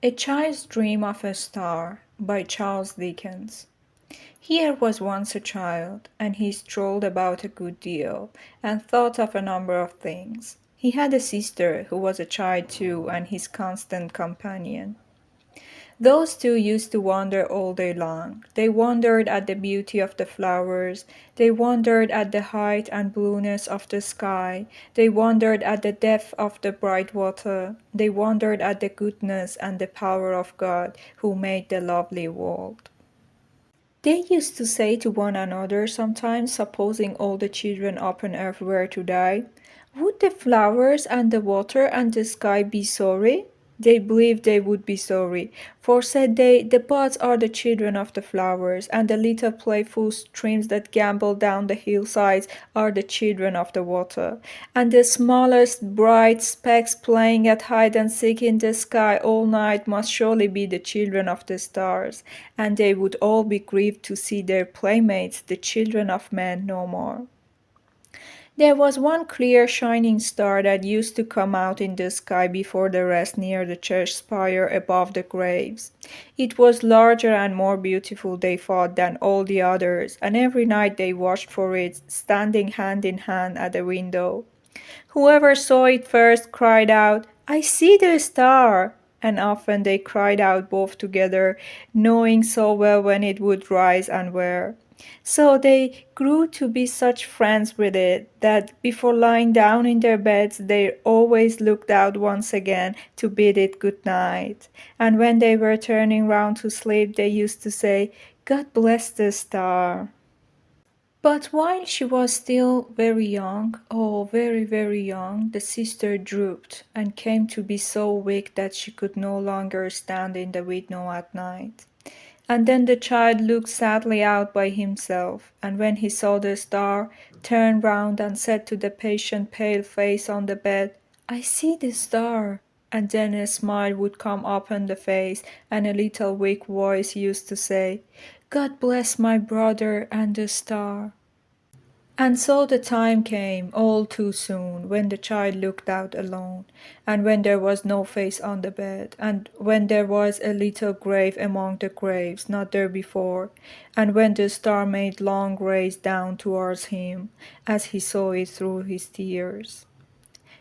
A Child's Dream of a Star by Charles Dickens. Here was once a child, and he strolled about a good deal, and thought of a number of things. He had a sister who was a child too, and his constant companion. Those two used to wander all day long. They wondered at the beauty of the flowers, they wondered at the height and blueness of the sky, they wondered at the depth of the bright water, they wondered at the goodness and the power of God who made the lovely world. They used to say to one another sometimes, supposing all the children upon earth were to die, would the flowers and the water and the sky be sorry? They believed they would be sorry, for said they, the buds are the children of the flowers, and the little playful streams that gambol down the hillsides are the children of the water, and the smallest bright specks playing at hide and seek in the sky all night must surely be the children of the stars, and they would all be grieved to see their playmates, the children of men, no more. There was one clear shining star that used to come out in the sky before the rest near the church spire above the graves. It was larger and more beautiful, they thought, than all the others, and every night they watched for it, standing hand in hand at the window. Whoever saw it first cried out, I see the star! And often they cried out both together, knowing so well when it would rise and where. So they grew to be such friends with it that before lying down in their beds they always looked out once again to bid it good night. And when they were turning round to sleep they used to say, God bless the star. But while she was still very young, oh, very, very young, the sister drooped and came to be so weak that she could no longer stand in the window at night. And then the child looked sadly out by himself, and when he saw the star, turned round and said to the patient pale face on the bed, I see the star. And then a smile would come upon the face, and a little weak voice used to say, God bless my brother and the star. And so the time came, all too soon, when the child looked out alone, and when there was no face on the bed, and when there was a little grave among the graves, not there before, and when the star made long rays down towards him, as he saw it through his tears.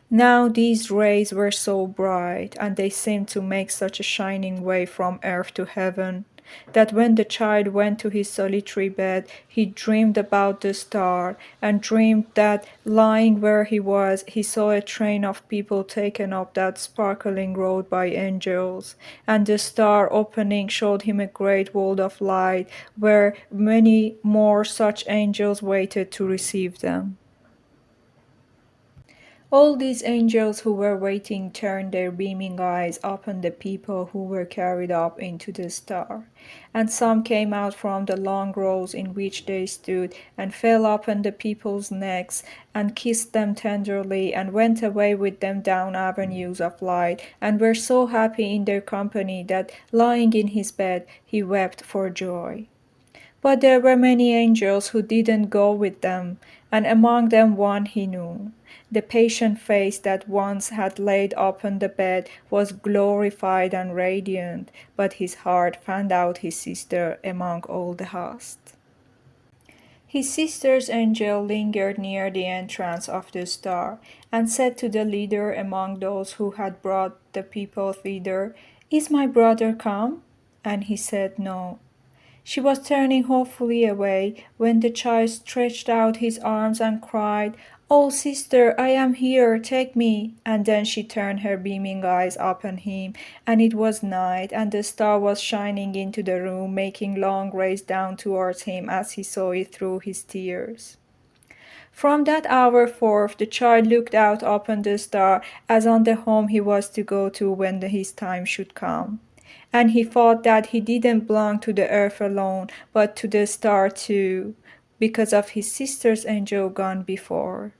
Now these rays were so bright, and they seemed to make such a shining way from earth to heaven, that when the child went to his solitary bed, he dreamed about the star, and dreamed that, lying where he was, he saw a train of people taken up that sparkling road by angels, and the star opening showed him a great world of light, where many more such angels waited to receive them. All these angels who were waiting turned their beaming eyes upon the people who were carried up into the star, and some came out from the long rows in which they stood, and fell upon the people's necks, and kissed them tenderly, and went away with them down avenues of light, and were so happy in their company that, lying in his bed, he wept for joy. But there were many angels who didn't go with them, and among them one he knew. The patient face that once had laid upon the bed was glorified and radiant, but his heart found out his sister among all the host. His sister's angel lingered near the entrance of the star, and said to the leader among those who had brought the people thither, Is my brother come? And he said no. She was turning hopefully away, when the child stretched out his arms and cried, Oh, sister, I am here, take me. And then she turned her beaming eyes upon him, and it was night, and the star was shining into the room, making long rays down towards him as he saw it through his tears. From that hour forth the child looked out upon the star as on the home he was to go to when his time should come. And he thought that he didn't belong to the earth alone, but to the star too, because of his sister's angel gone before.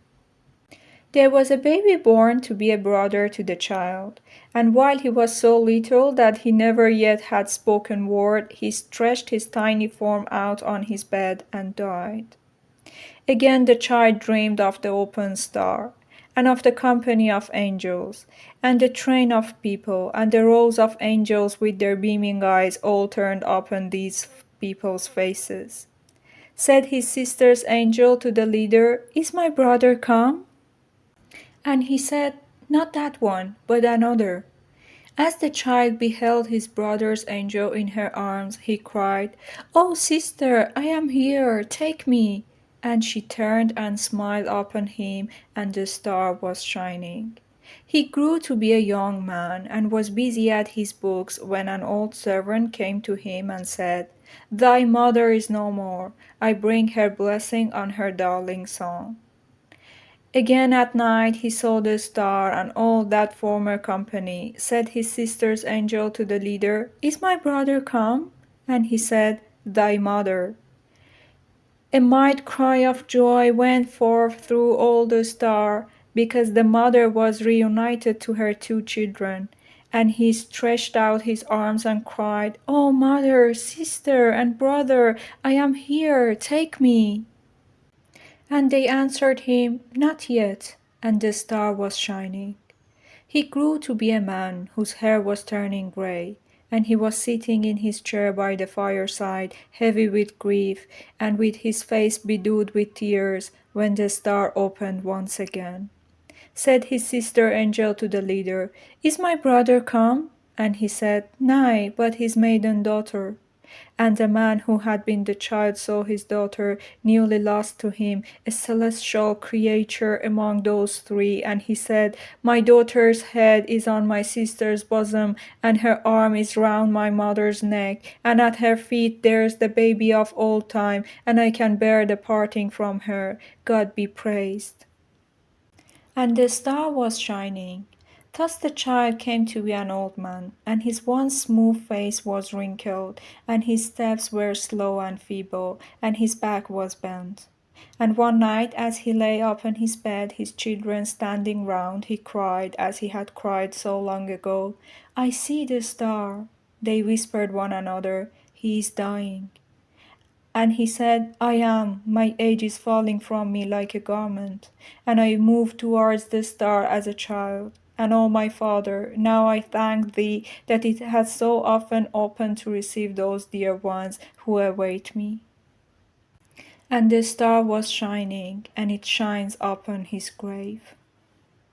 There was a baby born to be a brother to the child, and while he was so little that he never yet had spoken word, he stretched his tiny form out on his bed and died. Again the child dreamed of the open star, and of the company of angels, and the train of people, and the rows of angels with their beaming eyes all turned upon these people's faces. Said his sister's angel to the leader, "Is my brother come?" And he said, "Not that one, but another." As the child beheld his brother's angel in her arms, he cried, "Oh, sister, I am here, take me." And she turned and smiled upon him, and the star was shining. He grew to be a young man, and was busy at his books when an old servant came to him and said, "Thy mother is no more. I bring her blessing on her darling son." Again at night he saw the star and all that former company. Said his sister's angel to the leader, "Is my brother come?" And he said, "Thy mother." A mild cry of joy went forth through all the star, because the mother was reunited to her two children. And he stretched out his arms and cried, "Oh, mother, sister, and brother, I am here, take me." And they answered him, "Not yet," and the star was shining. He grew to be a man whose hair was turning grey, and he was sitting in his chair by the fireside, heavy with grief, and with his face bedewed with tears, when the star opened once again. Said his sister angel to the leader, "Is my brother come?" And he said, "Nay, but his maiden daughter." And the man who had been the child saw his daughter, newly lost to him, a celestial creature among those three, and he said, "My daughter's head is on my sister's bosom, and her arm is round my mother's neck, and at her feet there's the baby of old time, and I can bear the parting from her. God be praised." And the star was shining. Thus the child came to be an old man, and his once smooth face was wrinkled, and his steps were slow and feeble, and his back was bent. And one night, as he lay upon his bed, his children standing round, he cried, as he had cried so long ago, "I see the star." They whispered one another, "He is dying." And he said, "I am, my age is falling from me like a garment." And I moved towards the star as a child. And O my Father, now I thank thee that it has so often opened to receive those dear ones who await me. And the star was shining, and it shines upon his grave.